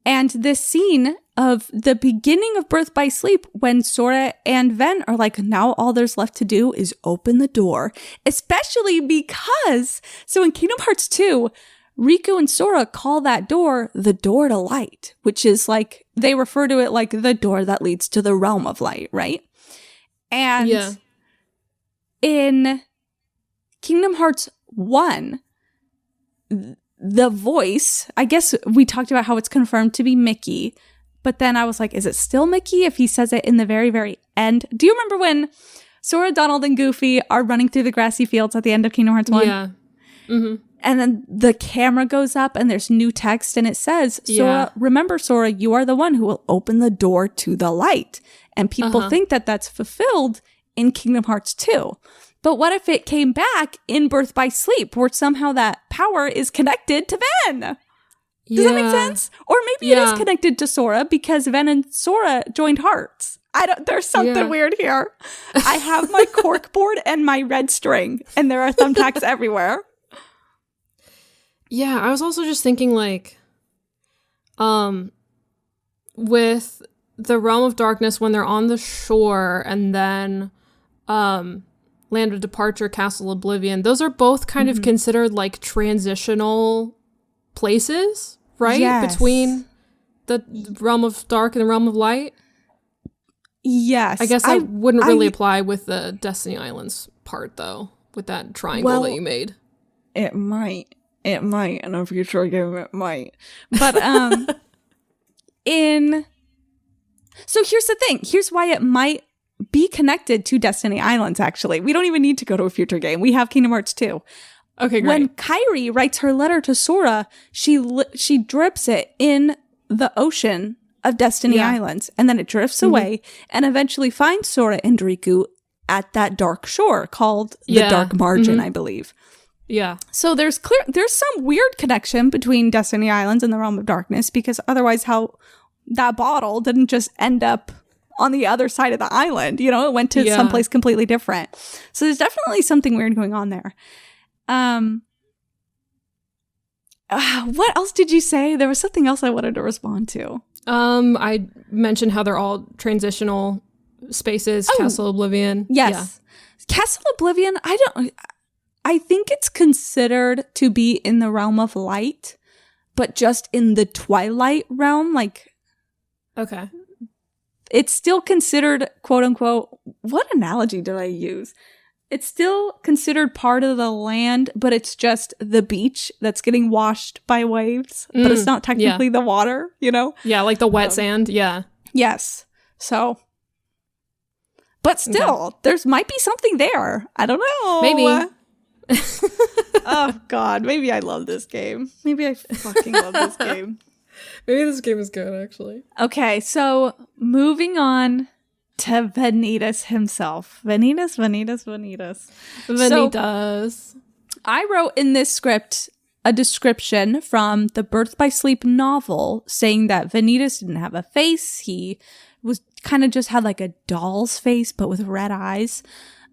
And this scene of the beginning of Birth by Sleep when Sora and Ven are like, now all there's left to do is open the door. Especially because, so in Kingdom Hearts 2, Riku and Sora call that door the door to light, which is like, they refer to it like the door that leads to the realm of light, right? And Yeah. in Kingdom Hearts 1, the voice, I guess we talked about how it's confirmed to be Mickey, but then I was like, is it still Mickey if he says it in the very, very end? Do you remember when Sora, Donald, and Goofy are running through the grassy fields at the end of Kingdom Hearts 1? Yeah. Mm-hmm. And then the camera goes up and there's new text and it says, Sora, remember, Sora, you are the one who will open the door to the light. And people think that that's fulfilled in Kingdom Hearts 2. But what if it came back in Birth by Sleep, where somehow that power is connected to Ven? Does that make sense? Or maybe it is connected to Sora because Ven and Sora joined hearts. There's something weird here. I have my cork board and my red string, and there are thumbtacks everywhere. Yeah, I was also just thinking like, with the Realm of Darkness when they're on the shore and then, Land of Departure, Castle Oblivion, those are both kind of considered like transitional places, right? Yes. Between the Realm of Dark and the Realm of Light. Yes. I guess that wouldn't really apply with the Destiny Islands part though, with that triangle that you made. It might. It might. In a future game, it might. But, so here's the thing. Here's why it might be connected to Destiny Islands, actually. We don't even need to go to a future game. We have Kingdom Hearts 2. Okay, great. When Kairi writes her letter to Sora, she drips it in the ocean of Destiny Islands, and then it drifts away and eventually finds Sora and Riku at that dark shore called the Dark Margin, I believe. Yeah. So there's some weird connection between Destiny Islands and the Realm of Darkness, because otherwise how that bottle didn't just end up on the other side of the island, you know, it went to someplace completely different. So there's definitely something weird going on there. What else did you say? There was something else I wanted to respond to. I mentioned how they're all transitional spaces, Castle Oblivion. Yes. Yeah. Castle Oblivion, I think it's considered to be in the realm of light, but just in the Twilight realm, like. Okay. It's still considered, quote unquote, what analogy did I use? It's still considered part of the land, but it's just the beach that's getting washed by waves, but it's not technically the water, you know? Yeah, like the wet sand. Yeah. Yes. So, but still, there's might be something there. I don't know. Maybe. Oh, God. Maybe I love this game. Maybe I fucking love this game. Maybe this game is good, actually. Okay, so moving on to Vanitas himself. Vanitas. Vanitas. I wrote in this script a description from the Birth by Sleep novel saying that Vanitas didn't have a face. He was kind of just had like a doll's face, but with red eyes.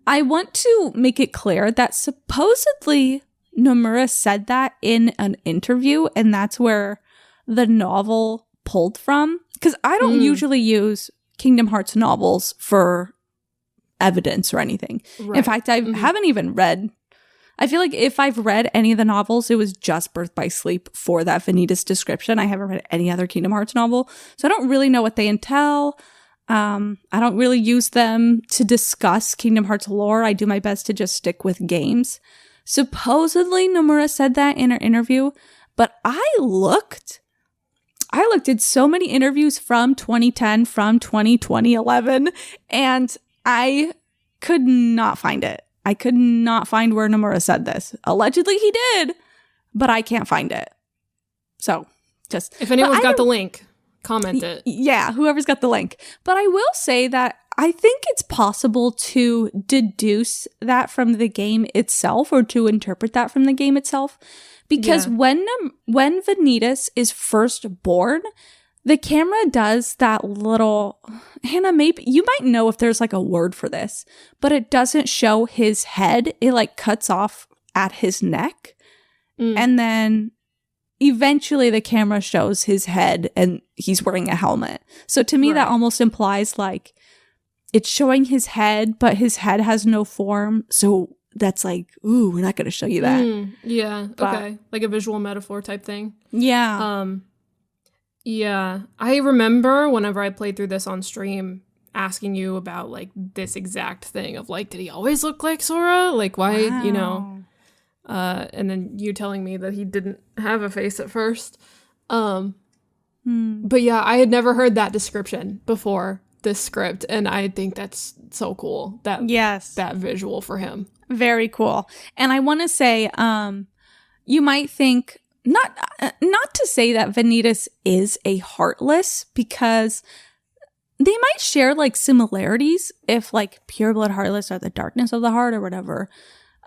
I want to make it clear that supposedly Nomura said that in an interview, and that's where the novel pulled from, because I don't usually use Kingdom Hearts novels for evidence or anything. Right. In fact, I haven't even read. I feel like if I've read any of the novels, it was just Birth by Sleep for that Vanitas description. I haven't read any other Kingdom Hearts novel, so I don't really know what they entail. I don't really use them to discuss Kingdom Hearts lore. I do my best to just stick with games. Supposedly, Nomura said that in her interview, But I looked at so many interviews from 2010, from 2011, and I could not find it. I could not find where Nomura said this. Allegedly he did, but I can't find it. So just... If anyone's got the link, comment it. Yeah, whoever's got the link. But I will say that I think it's possible to deduce that from the game itself, or to interpret that from the game itself. Because when Vanitas is first born, the camera does that little... Hannah, maybe you might know if there's like a word for this, but it doesn't show his head. It like cuts off at his neck. And then eventually the camera shows his head and he's wearing a helmet. So to me, that almost implies like it's showing his head, but his head has no form. So that's like, ooh, we're not going to show you that. Yeah. Okay. Like a visual metaphor type thing. Yeah. Yeah. I remember whenever I played through this on stream asking you about like this exact thing of like, did he always look like Sora? Like why, you know, and then you telling me that he didn't have a face at first. But yeah, I had never heard that description before this script, and I think that's so cool. That visual for him. Very cool. And I want to say, you might think not to say that Vanitas is a Heartless, because they might share like similarities if like pureblood Heartless are the darkness of the heart or whatever.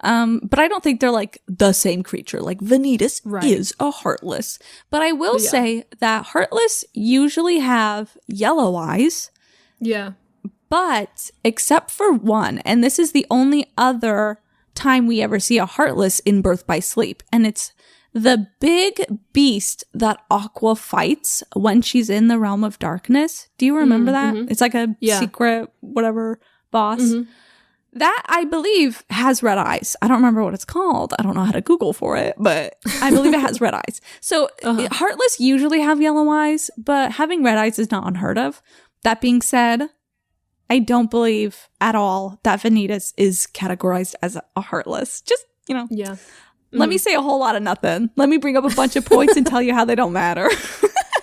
But I don't think they're like the same creature. Like Vanitas is a Heartless. But I will say that Heartless usually have yellow eyes. Yeah. But except for one, and this is the only other time we ever see a Heartless in Birth by Sleep, and it's the big beast that Aqua fights when she's in the Realm of Darkness. Do you remember that? It's like a secret whatever boss. That, I believe, has red eyes. I don't remember what it's called. I don't know how to Google for it, but I believe it has red eyes. So Heartless usually have yellow eyes, but having red eyes is not unheard of. That being said, I don't believe at all that Vanitas is categorized as a Heartless. Just, you know. Yeah. Let me say a whole lot of nothing. Let me bring up a bunch of points and tell you how they don't matter.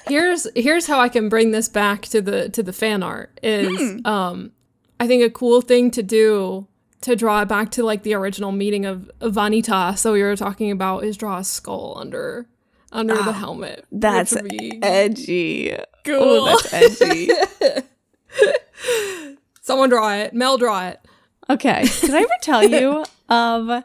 Here's how I can bring this back to the fan art is I think a cool thing to do to draw it back to like the original meaning of Vanitas, so we were talking about, is draw a skull under the helmet. That's edgy. Cool. Oh, that's edgy. Someone draw it. Mel, draw it. Okay. Did I ever tell you of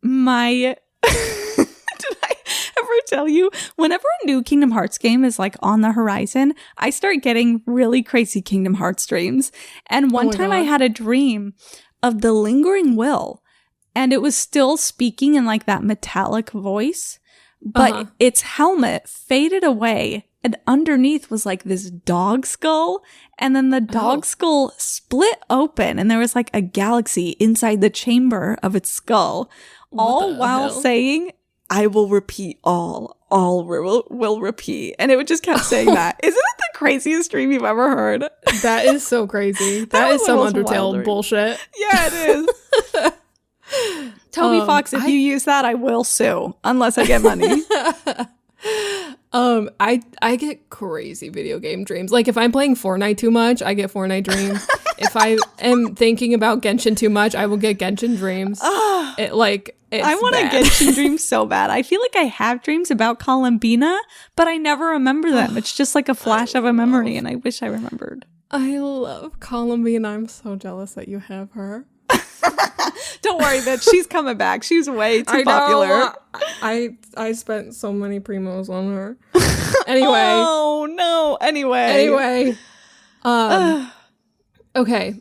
my... Did I ever tell you? Whenever a new Kingdom Hearts game is like on the horizon, I start getting really crazy Kingdom Hearts dreams. And one time I had a dream of the lingering will, and it was still speaking in like that metallic voice, but its helmet faded away, and underneath was like this dog skull, and then the dog skull split open, and there was like a galaxy inside the chamber of its skull, all while saying, "I will repeat all will repeat." And it would just kept saying that. Isn't it the craziest dream you've ever heard? That is so crazy. That is some Undertale bullshit. Yeah, it is. Toby Fox, if you use that, I will sue, unless I get money. I get crazy video game dreams. Like if I'm playing Fortnite too much, I get Fortnite dreams. If I am thinking about Genshin too much, I will get Genshin dreams. I want a Genshin dream so bad. I feel like I have dreams about Columbina, but I never remember them. It's just like a flash of a memory, and I wish I remembered. I love Columbina. I'm so jealous that you have her. Don't worry, bitch. She's coming back. She's way too popular. I spent so many primos on her. Anyway. Oh, no. Anyway. Okay.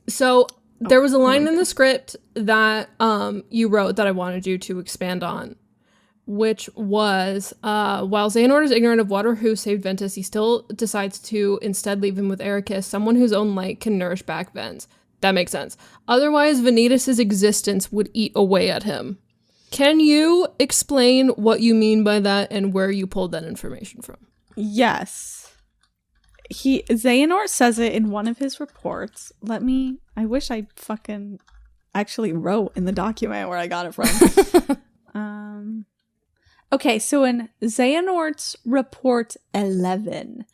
So there was a line in the script that you wrote that I wanted you to expand on, which was, while Xehanort is ignorant of what or who saved Ventus, he still decides to instead leave him with Ericus, someone whose own light can nourish back Vens. That makes sense. Otherwise, Vanitas' existence would eat away at him. Can you explain what you mean by that and where you pulled that information from? Yes. Xehanort says it in one of his reports. I wish I fucking actually wrote in the document where I got it from. Okay, so in Xehanort's report 11,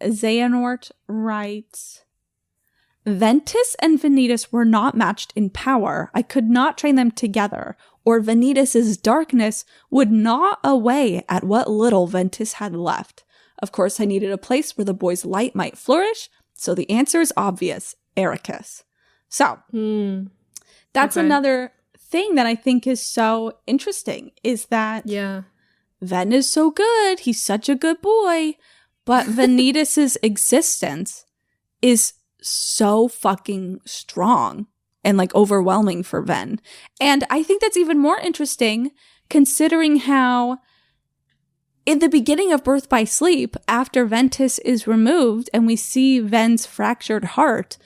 Xehanort writes, Ventus and Vanitas were not matched in power. I could not train them together, or Vanitas' darkness would gnaw away at what little Ventus had left. Of course, I needed a place where the boy's light might flourish, so the answer is obvious, Ericus. So, that's another thing that I think is so interesting, is that Ven is so good, he's such a good boy, but Vanitas' existence is so fucking strong and like overwhelming for Ven. And I think that's even more interesting considering how in the beginning of Birth by Sleep, after Ventus is removed and we see Ven's fractured heart,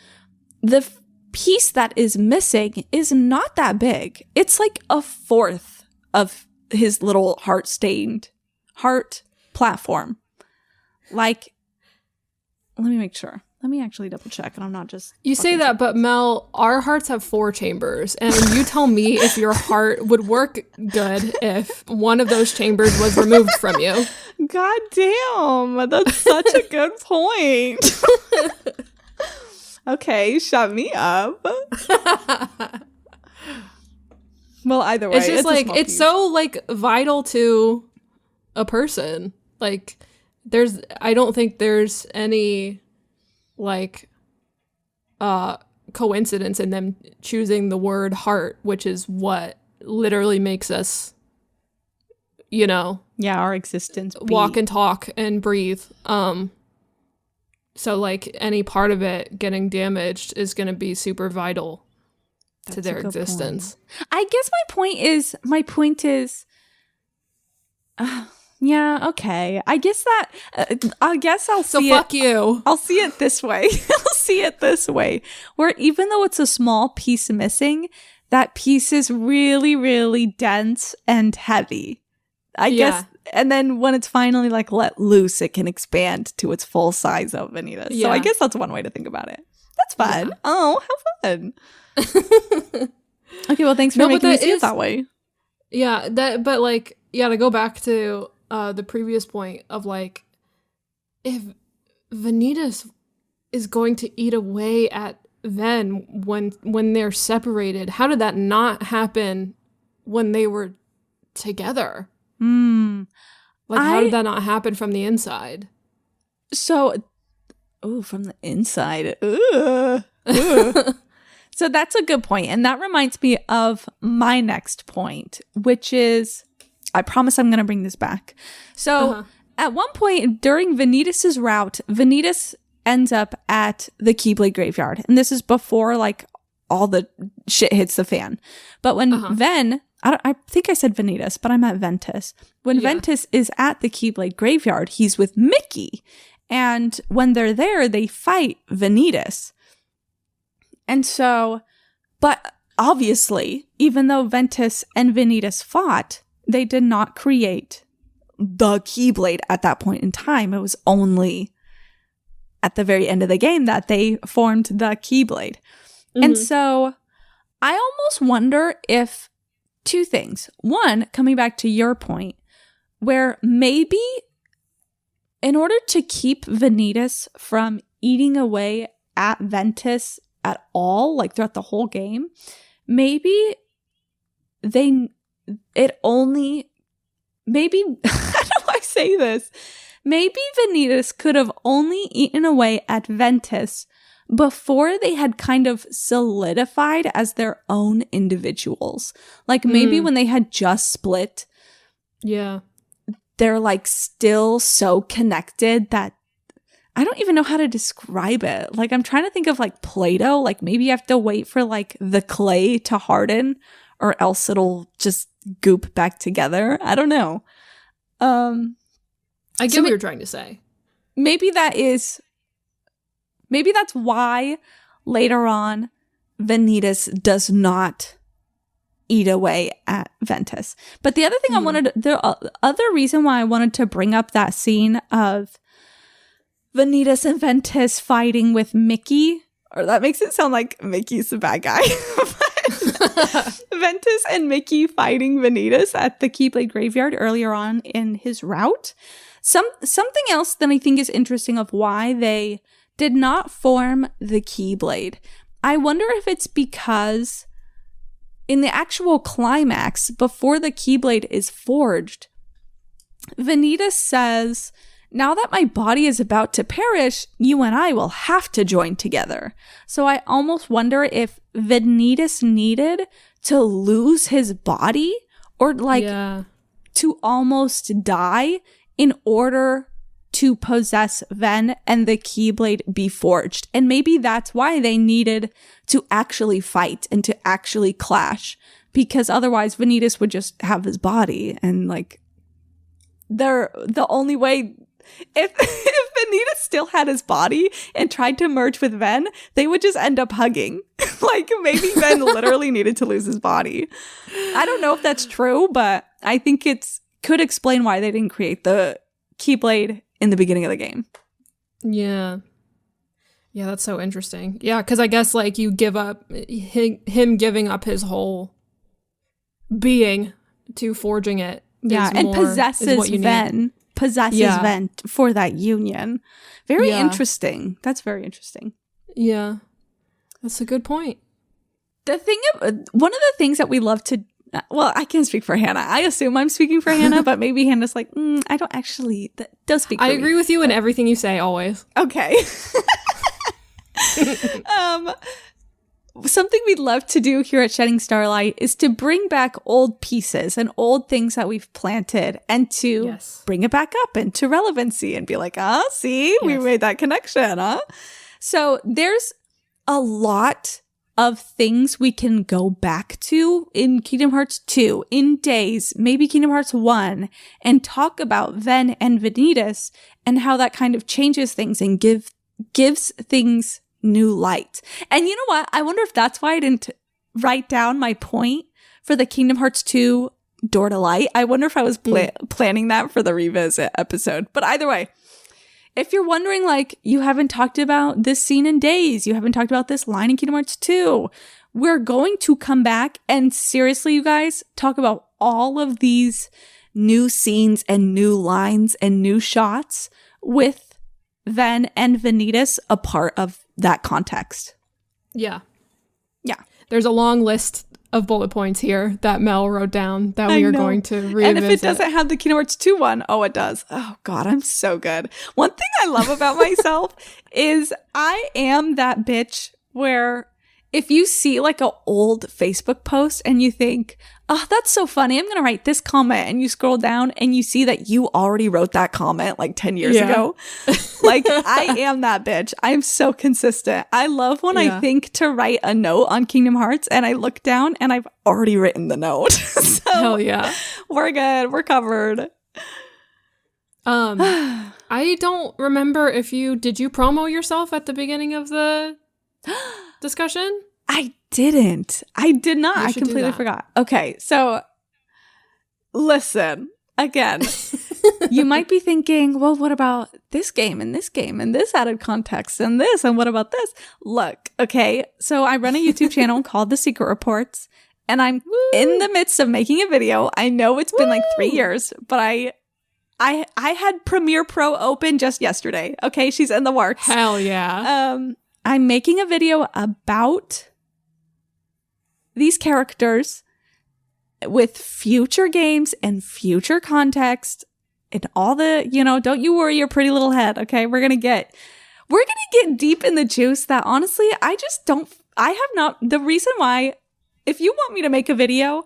the piece that is missing is not that big. It's like a fourth of his little heart-stained heart platform. Like, let me make sure. Let me actually double check, and I'm not just... You say that, but Mel, our hearts have 4 chambers, and you tell me if your heart would work good if one of those chambers was removed from you. God damn, that's such a good point. Okay, shut me up. Well, either way, it's just like, it's so like vital to a person. Like, I don't think there's any like coincidence in them choosing the word heart, which is what literally makes us, you know, our existence walk and talk and breathe. So like any part of it getting damaged is going to be super vital to their existence. Point. I guess my point is yeah, okay. I guess I'll see it. So fuck you. I'll see it this way. Where even though it's a small piece missing, that piece is really, really dense and heavy. I guess. And then when it's finally like let loose, it can expand to its full size of Vanitas. Yeah. So I guess that's one way to think about it. That's fun. Yeah. Oh, how fun. Okay, well, thanks for making me see it that way. Yeah, but like, to go back to the previous point of like, if Vanitas is going to eat away at Ven when they're separated, how did that not happen when they were together? Like, how did that not happen from the inside? So, from the inside. So that's a good point. And that reminds me of my next point, which is, I promise I'm going to bring this back. So at one point during Vanitas' route, Vanitas ends up at the Keyblade graveyard. And this is before like all the shit hits the fan. But when Ven... I think I said Vanitas, but I meant Ventus. When Ventus is at the Keyblade graveyard, he's with Mickey. And when they're there, they fight Vanitas. And so, but obviously, even though Ventus and Vanitas fought, they did not create the Keyblade at that point in time. It was only at the very end of the game that they formed the Keyblade. And so, I almost wonder if 2 things. One, coming back to your point, where maybe in order to keep Vanitas from eating away at Ventus at all, like throughout the whole game, maybe how do I say this? Maybe Vanitas could have only eaten away at Ventus before they had kind of solidified as their own individuals. Like maybe when they had just split. Yeah. They're like still so connected that I don't even know how to describe it. Like I'm trying to think of like Play-Doh. Like maybe you have to wait for like the clay to harden or else it'll just goop back together. I don't know. I get what you're trying to say. Maybe that's why later on Vanitas does not eat away at Ventus. But the other thing the other reason why I wanted to bring up that scene of Vanitas and Ventus fighting with Mickey, or that makes it sound like Mickey's the bad guy. But Ventus and Mickey fighting Vanitas at the Keyblade graveyard earlier on in his route. Something else that I think is interesting of why they did not form the Keyblade. I wonder if it's because in the actual climax, before the Keyblade is forged, Vanitas says, "Now that my body is about to perish, you and I will have to join together." So I almost wonder if Vanitas needed to lose his body or to almost die in order to possess Ven and the Keyblade be forged. And maybe that's why they needed to actually fight and to actually clash, because otherwise Vanitas would just have his body and they're the only way. If Vanitas still had his body and tried to merge with Ven, they would just end up hugging. Maybe Ven literally needed to lose his body. I don't know if that's true, but I think could explain why they didn't create the Keyblade in the beginning of the game. Yeah. Yeah, that's so interesting. Yeah, because I guess you give up him giving up his whole being to forging it. Yeah, and possesses Ven. Ven for that union. Very interesting. That's very interesting. Yeah, that's a good point. One of the things that we love to, well, I can't speak for Hannah. I assume I'm speaking for Hannah, but maybe Hannah's like, I don't actually, that does speak for me. I agree with you in everything you say, always. Okay. Something we'd love to do here at Shedding Starlight is to bring back old pieces and old things that we've planted and to bring it back up into relevancy and be like, see, we made that connection, huh? So there's a lot of things we can go back to in Kingdom Hearts 2, in Days, maybe Kingdom Hearts 1, and talk about Ven and Vanitas and how that kind of changes things and gives things new light. And you know what? I wonder if that's why I didn't write down my point for the Kingdom Hearts 2 Door to Light. I wonder if I was planning that for the revisit episode. But either way, if you're wondering, you haven't talked about this scene in Days, you haven't talked about this line in Kingdom Hearts 2, we're going to come back and seriously, you guys, talk about all of these new scenes and new lines and new shots with Ven and Vanitas a part of that context. Yeah. Yeah. There's a long list of bullet points here that Mel wrote down that we are going to revisit. And if it doesn't have the Kingdom Hearts 2 one, it does. Oh God, I'm so good. One thing I love about myself is I am that bitch where if you see an old Facebook post and you think, oh, that's so funny, I'm going to write this comment, and you scroll down and you see that you already wrote that comment 10 years ago. I am that bitch. I'm so consistent. I love when I think to write a note on Kingdom Hearts and I look down and I've already written the note. So hell yeah. We're good. We're covered. I don't remember did you promo yourself at the beginning of the discussion? I didn't. I did not. I completely forgot. Okay, so listen, again, you might be thinking, well, what about this game and this game and this added context and this and what about this? Look, okay, so I run a YouTube channel called The Secret Reports and I'm in the midst of making a video. I know it's been 3 years, but I had Premiere Pro open just yesterday. Okay, she's in the works. Hell yeah. I'm making a video about these characters with future games and future context and all the, don't you worry your pretty little head, okay? We're gonna get deep in the juice that honestly, the reason why, if you want me to make a video,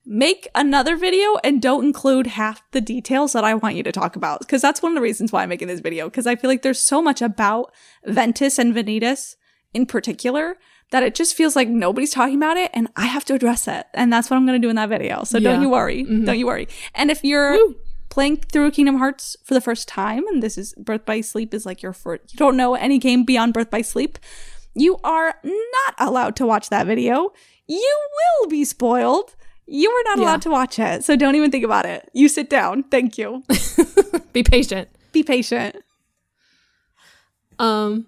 make another video and don't include half the details that I want you to talk about. Because that's one of the reasons why I'm making this video. Because I feel like there's so much about Ventus and Vanitas in particular that it just feels like nobody's talking about it and I have to address it. And that's what I'm going to do in that video. So don't you worry. Mm-hmm. Don't you worry. And if you're playing through Kingdom Hearts for the first time, and this is Birth by Sleep is you don't know any game beyond Birth by Sleep, you are not allowed to watch that video. You will be spoiled. You are not allowed to watch it. So don't even think about it. You sit down. Thank you. Be patient. Be patient. That's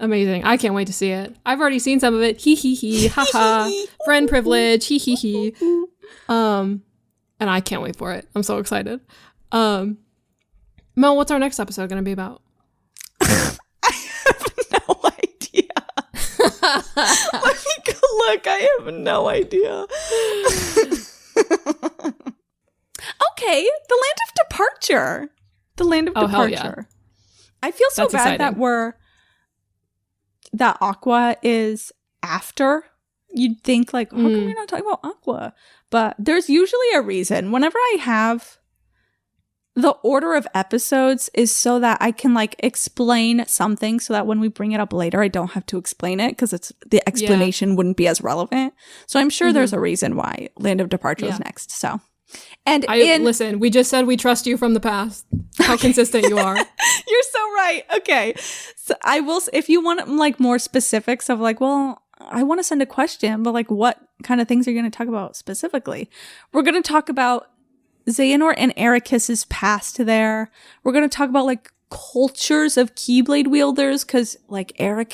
Amazing. I can't wait to see it. I've already seen some of it. Hee hee hee. Ha ha. Friend privilege. Hee hee hee. And I can't wait for it. I'm so excited. Mel, what's our next episode going to be about? I have no idea. Let me go look. I have no idea. Okay, the land of departure. The land of departure. Hell yeah. I feel so That's bad exciting. that Aqua is after. You'd think like, how come you're not talking about Aqua? But there's usually a reason. Whenever I have the order of episodes is so that I can like explain something so that when we bring it up later, I don't have to explain it because the explanation wouldn't be as relevant. So I'm sure there's a reason why Land of Departure is next. So, and listen, we just said we trust you from the past. How consistent you are. You're so right. Okay. So I will, if you want like more specifics of like, well, I want to send a question, but like what kind of things are you going to talk about specifically? We're going to talk about Xehanort and Ericus's past there. We're going to talk about like cultures of Keyblade wielders because like Terra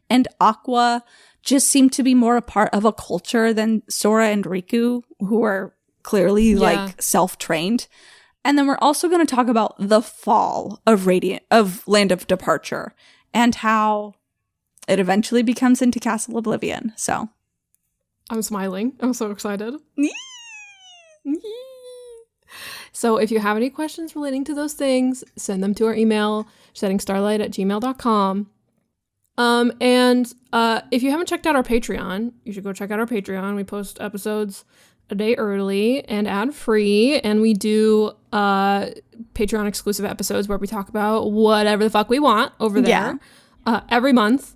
and Aqua just seem to be more a part of a culture than Sora and Riku, who are clearly like self-trained. And then we're also going to talk about the fall of Land of Departure and how it eventually becomes into Castle Oblivion. So I'm smiling. I'm so excited. So if you have any questions relating to those things, send them to our email, sheddingstarlight@gmail.com. And if you haven't checked out our Patreon, you should go check out our Patreon. We post episodes a day early and ad-free, and we do Patreon exclusive episodes where we talk about whatever the fuck we want over there every month.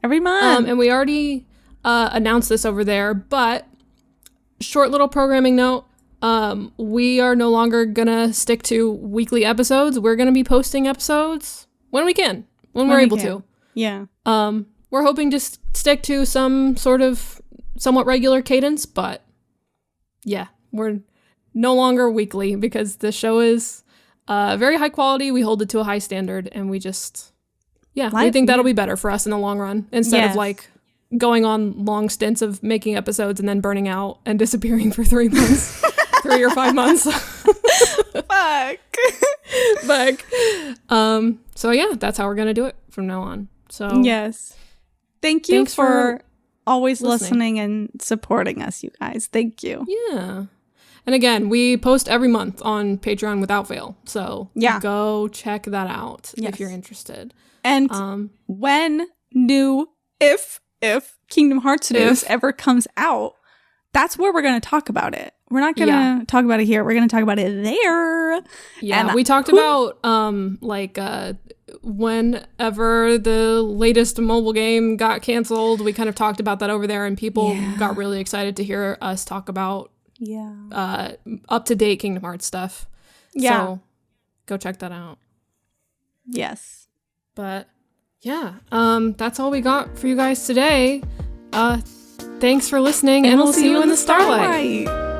And we already announced this over there, but short little programming note, we are no longer gonna stick to weekly episodes. We're gonna be posting episodes when we can, when we're able to. Yeah. We're hoping to stick to some sort of somewhat regular cadence, but yeah, we're no longer weekly because the show is very high quality. We hold it to a high standard, and we just, we think that'll be better for us in the long run instead of like going on long stints of making episodes and then burning out and disappearing for 3 months, 3 or 5 months. Fuck. So yeah, that's how we're gonna do it from now on. So yes, thank you thanks for always listening and supporting us, you guys. Thank you. Yeah. And again, we post every month on Patreon without fail. So go check that out if you're interested. And if Kingdom Hearts news ever comes out, that's where we're going to talk about it. We're not going to talk about it here. We're going to talk about it there. Yeah, and we talked about whenever the latest mobile game got canceled, we kind of talked about that over there, and people got really excited to hear us talk about up-to-date Kingdom Hearts stuff. Yeah. So go check that out. Yes. But yeah, that's all we got for you guys today. Thanks for listening, and we'll see you in the Starlight.